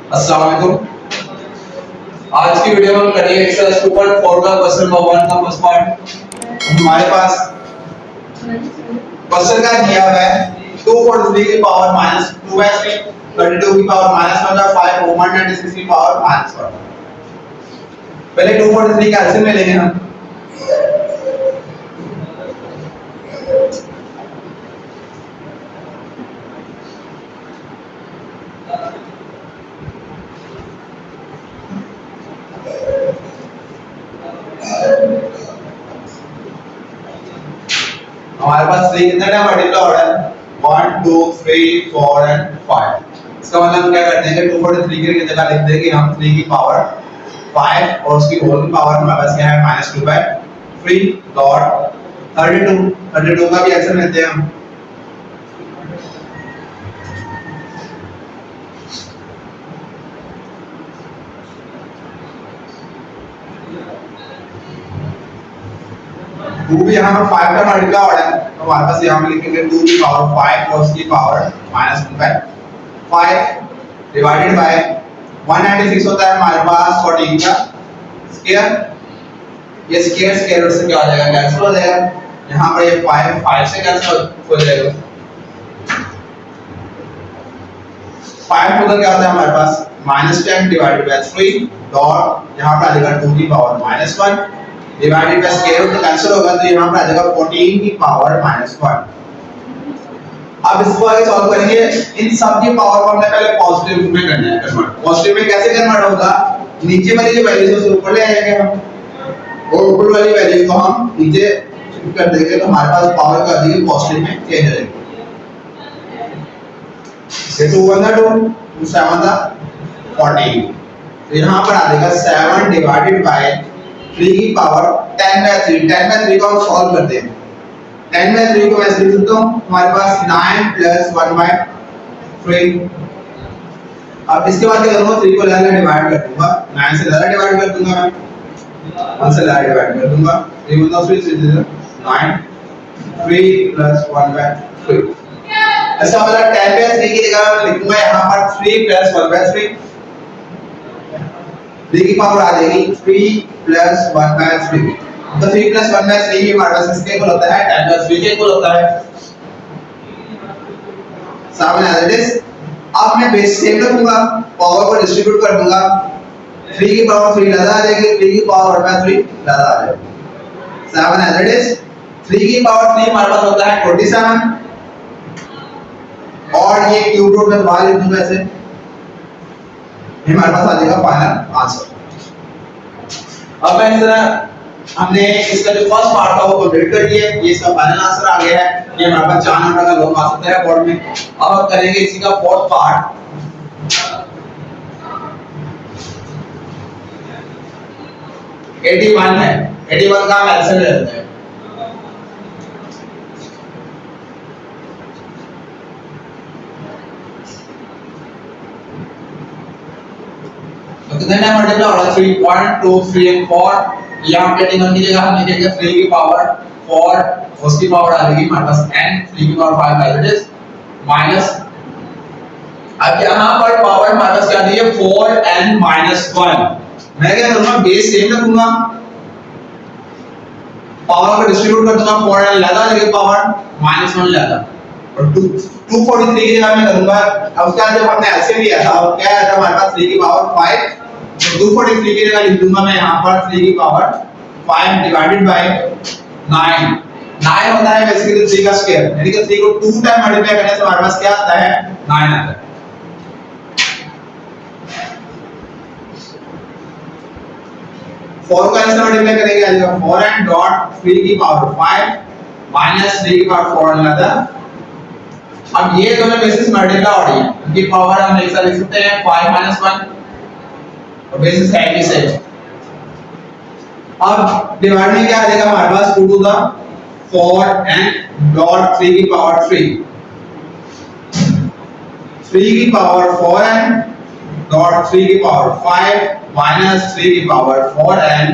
अस्सलाम वालेकुम। आज की वीडियो में हम करेंगे एक्सरसाइज 2.4 का क्वेश्चन नंबर 1 का फर्स्ट पार्ट। हमारे पास क्वेश्चन का दिया हुआ है 243 की पावर -2/3, 32 की पावर -1/5, 196 की पावर -1। पहले 243 का एलसीएम ले लेंगे हम। हमारे पास 3 कितने टाइम मल्टीप्लाई हो रहा है 1 2 3 4 एंड 5। इसका मतलब हम क्या करते हैं कि 243 की जगह लिख देंगे हम 3 की पावर 5 और उसकी होल की पावर हमारे पास क्या है -2/3 डॉट 32 का भी आंसर लेते हैं हम। टू भी यहाँ पर 5 का मल्टीप्लाई हो रहा है तो हमारे पास यहाँ पे लिखेंगे 2 की पावर 5 और उसकी पावर -1/5 डिवाइडेड बाय 196 होता है हमारे पास 14 का स्क्वायर। ये स्क्वायर स्क्वायर से क्या हो जाएगा कैंसिल हो जाएगा। यहाँ पर ये 5 से कैंसिल हो जाएगा। 5 टोटल क्या होता है हमारे पास -10 डिवाइडेड बाय 3 डॉट यहाँ पर आ जाएगा 2 की power -1 divided by square root cancel होगा तो यहाँ पर आ जाएगा 14 की पावर -1। अब इसको आगे सॉल्व करेंगे। इन सब की पावर को हमने पहले पॉजिटिव में करना है कन्वर्ट। पॉजिटिव में कैसे कन्वर्ट होगा, नीचे वाली जो वैल्यूज है उसको ऊपर ले आएंगे हम और ऊपर वाली वैल्यूज को हम नीचे शिफ्ट कर देंगे तो हमारे पास पावर का दी पॉजिटिव में चेंज हो जाएगी। ये 2 1 2 2 7 था 14 तो यहाँ पर आ जाएगा 7 डिवाइडेड बाय 3 की पावर 10/3। 10/3 को हम सॉल्व करते हैं। 10/3 को मैं ऐसे लिख सकता हूँ हमारे पास 9 + 1/3। अब इसके बाद क्या करूँगा 3 को ज्यादा डिवाइड कर दूंगा 9 से ज्यादा डिवाइड कर दूंगा मैं 1 से ज्यादा डिवाइड कर दूंगा 3 × 3 9 3 + 1/3। ऐसा मतलब 10/3 की जगह मैं लिखूंगा यहाँ पर 3 + 1/3। 3 की पावर आ जाएगी 3 + 1/3 तो 3 + 1/3 ही हमारे पास इसके इक्वल होता है 10/3 के इक्वल होता है। सामने एज इट इज। अब मैं बेस सेम रखूंगा पावर को डिस्ट्रीब्यूट कर दूंगा 3 की पावर 3 ज्यादा आ जाएगी 3 की पावर 1/3 ज्यादा आ जाएगी। सामने एज इट इज 3 की पावर 3 हमारे पास होता है 27 और ये क्यूब रूट में बाहर लिख दूंगा ऐसे ये हमारे पास आ जाएगा फाइनल आंसर। अब मैं इस तरह हमने इसका जो फर्स्ट पार्ट था वो कंप्लीट कर दिया। ये इसका फाइनल आंसर आ गया है। ये हमारे पास 4 नंबर का लॉग आ सकता है बोर्ड में। अब हम करेंगे इसी का फोर्थ पार्ट। है 81 का हम आंसर ले लेते हैं। तो कितने टाइम मल्टीप्लाई हो रहा है 3 1 2 3 एंड 4। यहाँ पे टेबल की जगह हम लिखेंगे 3 की पावर 4 उसकी पावर आ जाएगी हमारे पास n 3 की power 5 as it is minus. अब यहाँ पर पावर हमारे पास क्या दी है 4n -1। मैं क्या करूँगा बेस सेम रखूंगा पावर को डिस्ट्रीब्यूट कर दूंगा 4n ज्यादा लगे पावर -1 ज्यादा और 243 की जगह मैं करूंगा। अब उसका जब हमने एलसीएम लिया था अब क्या आया था हमारे पास 3 की पावर 5 तो 243 की जगह लिख दूंगा मैं यहाँ पर 3 की पावर 5 डिवाइडेड बाय 9 होता है बेसिकली 3 का स्क्वायर यानी कि 3 को 2 टाइम मल्टीप्लाई करने से हमारे पास क्या आता है 9 आता है। फोर को ऐसे मल्टीप्लाई करेंगे आ जाएगा 4n डॉट 3 की पावर 5 माइनस 3 की पावर 4 लाता। अब ये दोनों बेसिस मल्टीप्लाई हो रही है इनकी पावर हम एक साथ लिख सकते हैं 5 - 1 और बेसिस है कि सेम। अब डिवाइड में क्या आ जाएगा हमारे पास 2 टू द 4n डॉट 3 की पावर 3 की पावर 4n डॉट 3 की पावर 5 माइनस 3 की पावर 4n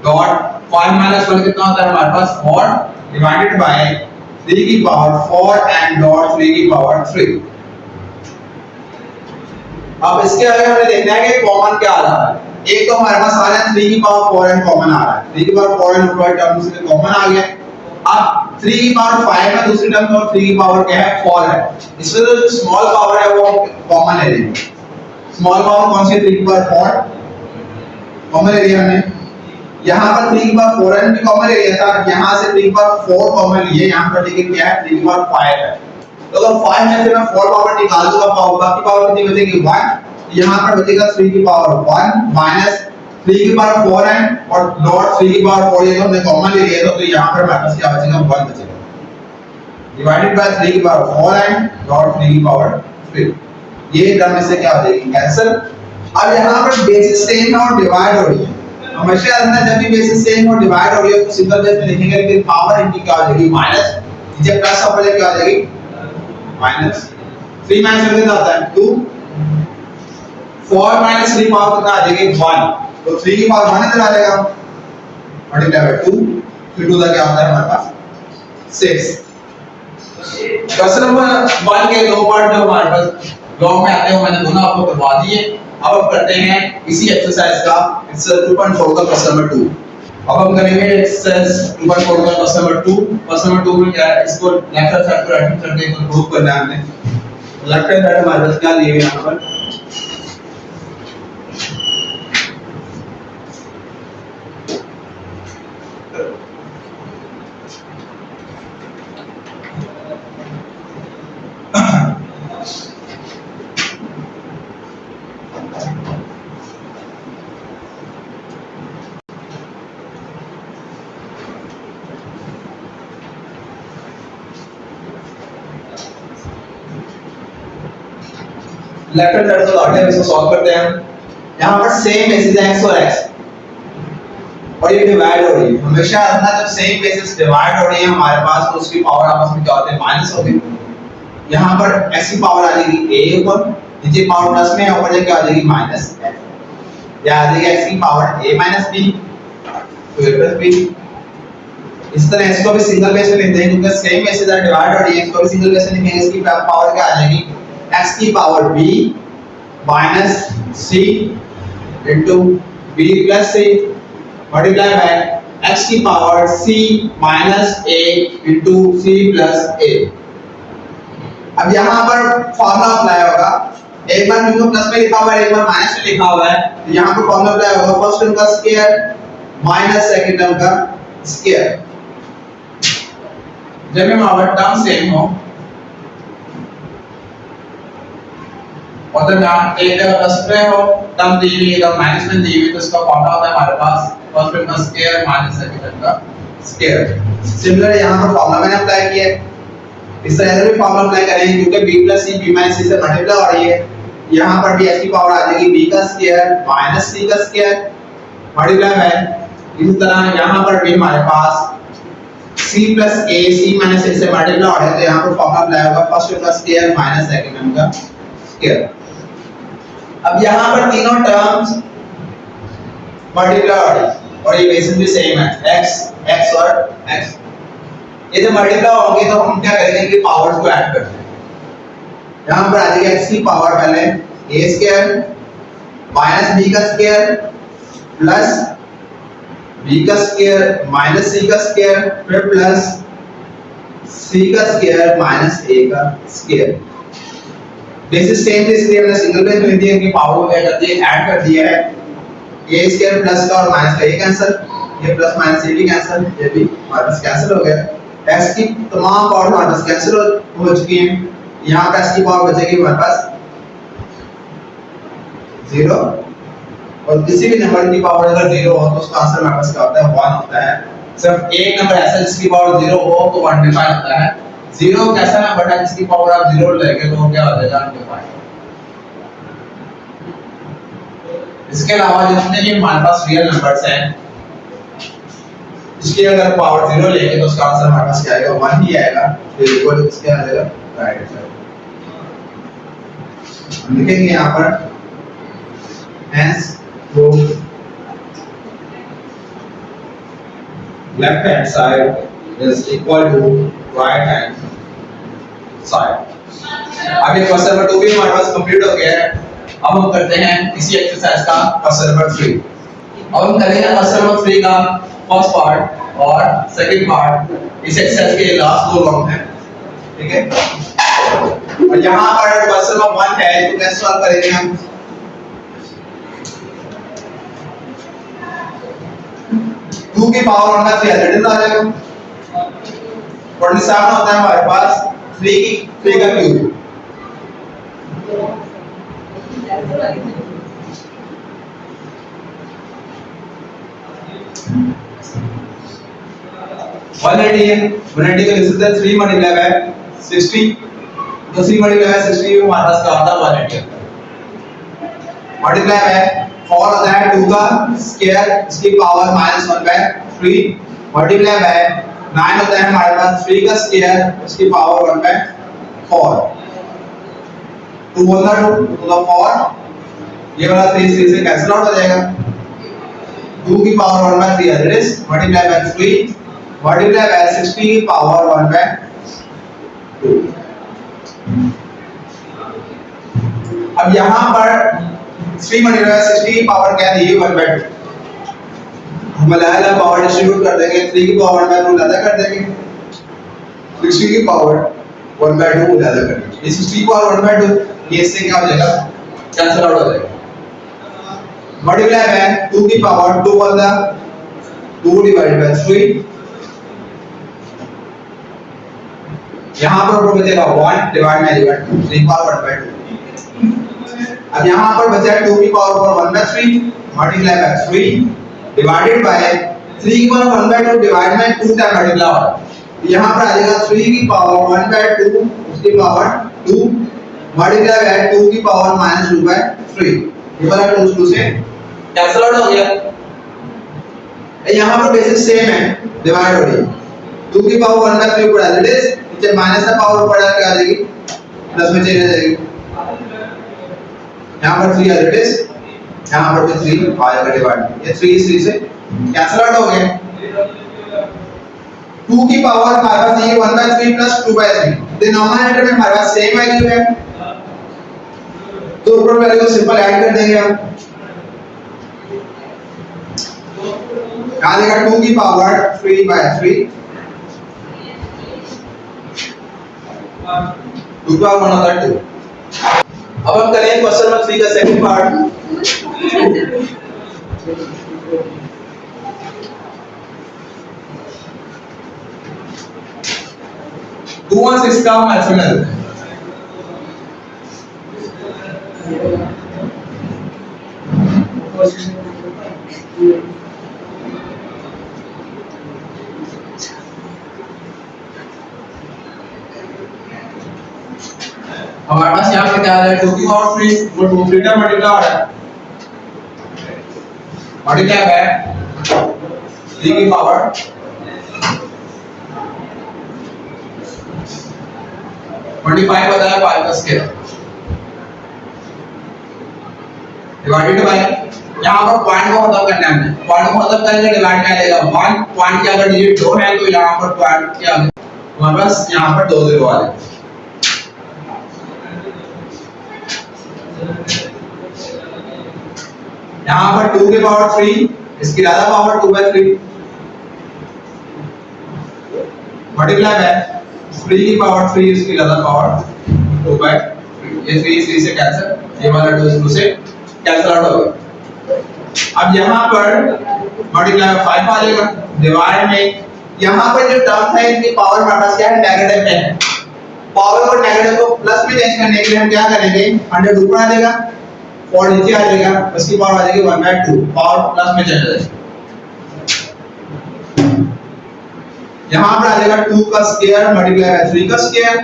डॉट 5 - 1 कितना होता है हमारे पास 4 डिवाइडेड बाय 3 की पावर 4 and dot 3 की पावर 3। अब इसके आगे हमें देखना है कि कॉमन क्या आ रहा है। एक तो हमारे पास आ रहा है 3 की पावर 4 एंड कॉमन आ रहा है, 3 की पावर 4 एंड ऊपर टर्म से कॉमन आ गया। अब 3 की पावर 5 में दूसरी टर्म और 3 की पावर क्या है 4 है, इसमें तो जो स्मॉल पावर है वो कॉमन ले लेंगे। स्मॉल पावर कौन सी है? 3 की पावर 4 कॉमन ले लिया हमने। यहाँ पर 3 की पावर 4 एंड भी कॉमन ले लिया था, यहाँ से 3 की पावर 4 कॉमन लिए, यहाँ पर लेकिन क्या है 3 की पावर 5 है। तो अगर 5 में से मैं 4 पावर निकाल दूंगा, बाकी पावर कितनी बचेगी 1, यहाँ पर बचेगा 3 की पावर 1 माइनस 3 की पावर 4 है और डॉट 3 की पावर 4 ये तो हमने कॉमन ले लिया, तो यहाँ पर हमारे पास क्या बचेगा 1 बचेगा डिवाइडेड बाय 3 की पावर 4 है डॉट 3 की पावर 3। ये टर्म इससे क्या हो जाएगी कैंसिल। अब यहाँ पर बेसिस सेम है और डिवाइड हो रही है, हमेशा याद रखना जब भी बेसिस सेम और डिवाइड हो रही है तो सिंगल बेस में लिखेंगे, लेकिन पावर इनकी क्या हो जाएगी माइनस, नीचे प्लस और पहले क्या हो जाएगी माइनस। 3 माइनस कितना आता है 2, 4 माइनस 3 पावर कितना आ जाएगी 1, तो 3 की पावर 1 इधर आ जाएगा मल्टीप्लाई बाय 2, फिर 2 का क्या होता है हमारे पास 6। क्वेश्चन नंबर 1 के दो पार्ट जो हमारे पास लॉग में आते हैं मैंने दोनों आपको करवा दिए। अब हम करते हैं इसी एक्सरसाइज का एक्सरसाइज 2.4 का क्वेश्चन नंबर 2। अब हम करेंगे एक्सरसाइज 2.4 का क्वेश्चन नंबर 2। क्वेश्चन नंबर 2 में क्या है, इसको लेफ्ट हैंड साइड पर राइट करके इसको प्रूव करना है हमने। लेफ्ट हैंड साइड हमारे पास क्या दिए हैं यहाँ पर, लेफ्ट हैंड साइड को लाते हैं, इसको सॉल्व करते हैं। यहाँ पर सेम बेसिस है x और x और ये डिवाइड हो रही है, हमेशा रखना जब सेम बेसिस डिवाइड हो रही है हमारे पास तो उसकी पावर आपस में क्या होते हैं माइनस होते हैं। यहाँ पर x की पावर आ जाएगी a ऊपर, नीचे पावर प्लस में है, ऊपर क्या आ जाएगी माइनस या आ जाएगी x की पावर a माइनस b तो a प्लस b। इस तरह इसको भी सिंगल बेस में लिखते हैं क्योंकि सेम बेसिस है डिवाइड हो रही है, इसको भी सिंगल बेस में लिखेंगे, इसकी पावर क्या आ जाएगी x की power b minus c into b plus c multiply by x की power c minus a into c plus a। अब यहाँ पर फॉर्मूला अप्लाई होगा, एक बार म्यू प्लस में लिखा हुआ है एक बार माइनस में लिखा हुआ है, तो यहाँ पर फॉर्मूला अप्लाई होगा फर्स्ट टर्म का स्क्वायर माइनस सेकंड टर्म का स्क्वायर। जब में हमारा टर्म सेम हो और जब यहाँ एक जगह प्लस में हो टर्म दी हुई है तो माइनस में दी हुई, तो इसका फॉर्मूला होता है हमारे पास फर्स्ट टर्म का स्क्वायर माइनस सेकंड टर्म का स्क्वायर। सिमिलर यहाँ पर फॉर्मूला मैंने अप्लाई किया है, इस तरह से भी फॉर्मूला अप्लाई करेंगे क्योंकि b plus c b minus c से मल्टीप्लाई हो रही है, यहाँ पर भी x की पावर आ जाएगी b का स्क्वायर माइनस c का स्क्वायर मल्टीप्लाई बाय इसी तरह यहाँ पर भी हमारे पास c plus a c minus a से मल्टीप्लाई हो रहा है, तो यहाँ पर फॉर्मूला अप्लाई होगा फर्स्ट टर्म का स्क्वायर माइनस सेकंड टर्म का स्क्वायर। अब यहाँ पर तीनों टर्म्स मल्टीप्लाई हो रही है और ये बेसिस भी सेम है x और x। ये जब मल्टीप्लाई होंगे तो हम क्या करेंगे कि पावर्स को ऐड करते हैं। यहाँ पर आ जाएगा x की पावर पहले a स्क्वायर माइनस b का स्क्वायर प्लस b का स्क्वायर माइनस c का स्क्वायर फिर प्लस c का स्क्वायर माइनस a का स्क्वायर। बेसिस सेम है इसलिए हमने सिंगल बेस में दिया कि पावर को क्या कर दिया ऐड कर दिया है, a स्क्वायर प्लस का और माइनस का ये कैंसिल, ये प्लस माइनस ये भी कैंसिल, ये भी हमारे पास कैंसिल हो गया। x की तमाम पावर हमारे पास कैंसिल हो चुकी हैं, यहाँ पे x की पावर बचेगी हमारे पास 0 और किसी भी नंबर की पावर अगर 0 हो तो उसका आंसर हमारे पास क्या होता है 1 होता है। सिर्फ एक नंबर ऐसा जिसकी पावर 0 हो तो 1 डिफाइन होता है। 0 कैसा नंबर है जिसकी पावर आप 0 लेंगे तो क्या हो जाएगा अनडिफाइंड। इसके अलावा जितने भी हमारे पास रियल नंबर्स हैं इसकी अगर पावर 0 लेंगे तो उसका आंसर हमारे पास क्या आएगा 1 ही आएगा, तो इक्वल इसके आ जाएगा राइट साइड। हम लिखेंगे यहाँ पर hence prove left hand side is equal to right hand side। अब ये क्वेश्चन नंबर 2 भी हमारे पास कंप्लीट हो गया है। अब हम करते हैं इसी एक्सरसाइज का क्वेश्चन नंबर 3। अब हम करेंगे क्वेश्चन नंबर 3 का फर्स्ट पार्ट और सेकंड पार्ट इस एक्सरसाइज के लास्ट दो लॉन्ग है, ठीक है। और यहाँ पर क्वेश्चन नंबर 1 है तो कैसे सॉल्व करेंगे हम। 2 की पावर 1 का 3 आ जाएगा। 27 होता है हमारे पास 3 का क्यूब। 180 है, 180 को लिख सकते हैं 3 मल्टीप्लाई बाय 60, तो 3 मल्टीप्लाई बाय 60 में हमारे पास क्या आता है 180 मल्टीप्लाई बाय 4 होता है 2 का स्क्वायर इसकी पावर -1 बाय 3 मल्टीप्लाई बाय 9 होता है हमारे पास 3 का स्क्वायर इसकी पावर 1 बाय 4 2 1 2 तो 4 ये वाला 3 से कैंसिल आउट हो जाएगा। 2 की power 1 by 3 that is multiply by 3 multiply by 60 की पावर 1 बाय 2। अब यहां पर 3 मल्टीप्लाई बाय 60 की पावर क्या दी है 1 बाय 2। हम अलग-अलग पावर डिस्ट्रीब्यूट कर देंगे। 3 की पावर 1 बाय 2 ज्यादा कर देंगे, 60 की पावर 1 बाय 2 ज्यादा कर देंगे। ये 60 की पावर 1 बाय 2 ये इससे क्या हो जाएगा कैंसिल आउट हो जाएगा। मल्टीप्लाई बाय 2 की पावर 2 बंदा 2 डिवाइडेड बाय 3 यहां पर बचेगा 1 डिवाइड बाय 3 पावर 1 बाय 2। अब यहां पर बचा 2 की power 1 by 3 multiply by 3 divided by 3 की power 1 by 2 divide by 2 time multiply और यहां पर आ जाएगा 3 की पावर 1 बाय 2 उसकी पावर 2 मल्टीप्लाई बाय 2 की पावर -2 बाय 3 ये वाला 2 से कैंसिल आउट हो गया। यहां पर बेसिस सेम है डिवाइड हो रही है 2 की पावर 1 बाय 3 ऊपर आ जाएगी नीचे माइनस का पावर ऊपर आके आ जाएगी प्लस में चेंज हो जाएगी। यहां पर 3 एज इट इज यहां पर भी 3 आएगा डिवाइड ये 3 से कैंसिल आउट हो गया। 2 की पावर हमारे पास ये 1 बाय 3 प्लस 2 बाय 3 डिनोमिनेटर में हमारे पास सेम वैल्यू है तो ऊपर वैल्यू को सिंपल ऐड कर देंगे हम। आ जाएगा 2 की पावर 3 बाय 3 2 का 1 होता है 2। अब हम करेंगे क्वेश्चन नंबर 3 का सेकंड पार्ट। 2 और 6 का मैथमेटिकल हमारे पास यहाँ पे क्या है 2 की पावर 3 वो 2 3 का मल्टीप्लाई हो रहा है मल्टीप्लाई है 3 की पावर 25 बताया 5 का स्क्वायर डिवाइडेड बाय यहाँ पर पॉइंट को खत्म करना है पॉइंट को खत्म करेंगे डिवाइड में आएगा 1 पॉइंट के अगर डिजिट 2 है तो यहाँ पर पॉइंट क्या हमारे पास यहाँ पर 2 0 आ जाएगा। यहाँ पर 2 की पावर 3 इसकी ज्यादा पावर 2 बाय 3 मल्टीप्लाई बाय 3 की पावर 3 इसकी ज्यादा पावर 2 बाय 3 ये 3 से कैंसिल ये वाला 2 से कैंसिल आउट हो गया। अब यहाँ पर मल्टीप्लाई 5 आ जाएगा डिवाइड में यहाँ पर जो टर्म है इनकी पावर हमारे पास क्या है नेगेटिव में है पावर और नेगेटिव को प्लस में चेंज करने के लिए हम क्या करेंगे 100 ऊपर आ जाएगा और नीचे आ जाएगा उसकी पावर आ जाएगी 1 बाय 2 पावर प्लस में चेंज हो जाएगी। यहाँ पर आ जाएगा 2 का स्क्वायर मल्टीप्लाई बाय 3 का स्क्वायर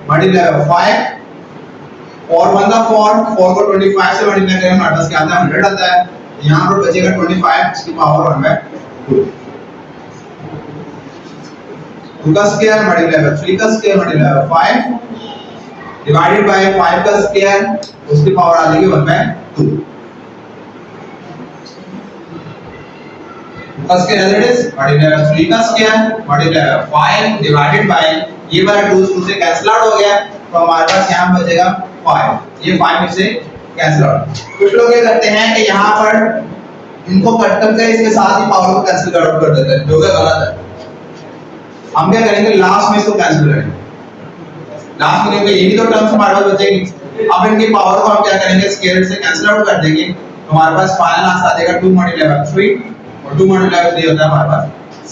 मल्टीप्लाई बाय 5 और 1 का 4 4 को 25 से मल्टीप्लाई करें हमारे पास क्या आता है 100 आता है। यहाँ पर बचेगा 25 इसकी पावर 1 बाय 2 2 का स्क्वायर मल्टीप्लाई बाय 3 का square multiply by 5 divided bye 5 का स्क्वायर उसकी पावर आ जाएगी 1 बाय 2 का square as it is multiply by 3 का square multiply by 5 divided by ये वाला 2 से कैंसिल आउट हो गया तो हमारे पास यहां बचेगा 5 ये 5 में से कैंसिल आउट। कुछ लोग ये करते हैं कि यहाँ पर इनको कट करके इसके साथ ही पावर को कैंसिल आउट कर देते हैं, जो कि गलत है। हम क्या करेंगे, लास्ट में इसको कैंसिल करेंगे, लास्ट में क्योंकि यही तो टर्म्स हमारे पास बचेगी। अब इनकी पावर को हम क्या करेंगे, स्केलर से कैंसिल आउट कर देंगे, तो हमारे पास फाइनल आंसर आ जाएगा 2 मल्टीप्लाई 3 और 2 मल्टीप्लाई 3 होता है हमारे पास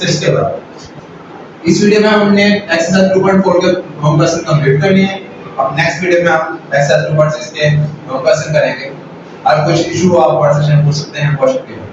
6 के बराबर। इस वीडियो में हमने एक्सरसाइज 2.4 के होम क्वेश्चन कंप्लीट कर लिए हैं। अब नेक्स्ट वीडियो में हम एक्सरसाइज 2.6 के होम क्वेश्चन करेंगे। अगर कुछ इशू हो आप व्हाट्सएप से पूछ सकते हैं, क्वेश्चन के